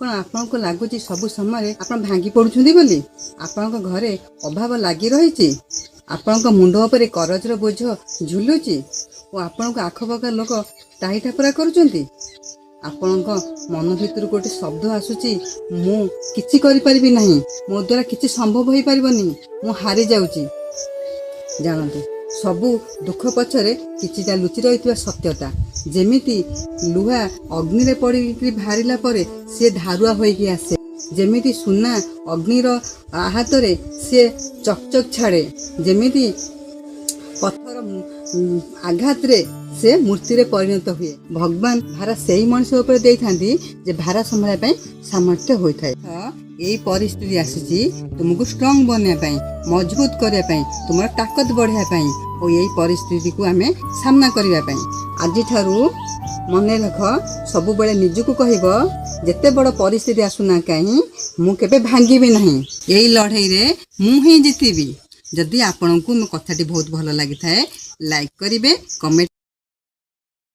कौन आपन को लगुच सब समय आप भांगी पड़ुछंती बोली आपण घरे अभाव लगी रही आपण मुंड उपर करजर बोझ झुलुची और आपण को आखपाख लोक टाही टापुरा करुँच आपण मन भितर गोटे शब्द आसूची मु किछि करि परिबि नाही मो द्वारा किछि संभव हो पारिबनी मु हारि जाउची। जानतु सबु दुख पछरे किछिटा लुचि रही सत्यता जेमिति लुहा अग्नि रे पड़ी बाहरिला परे से धारुआ होइकी आसे जेमिति सुना अग्निर आहत रे से चकचक छाड़े जेमिति पत्थर आघात रे से मूर्ति रे परिणत हुए। भगवान भारा से ही मनुष्य ऊपर दे थांती जे भारा संभाळा सामर्थ्य होता है। यही परिस्थिति आसी तुमको स्ट्रंग बनने मजबूत करने तुम ताकत बढ़ापी और यही परिस्थिति को आम सामना करने आज ठारू मन रख सब बेले निजको कह जिते बड़ परिस्थिति आसुना कहीं मुझे भांगी ना यही लड़ाई रे मुझे जीतबी। जदि आपण को मो कथाटी बहुत भल लगी थाए लाइक करेंगे कमेंट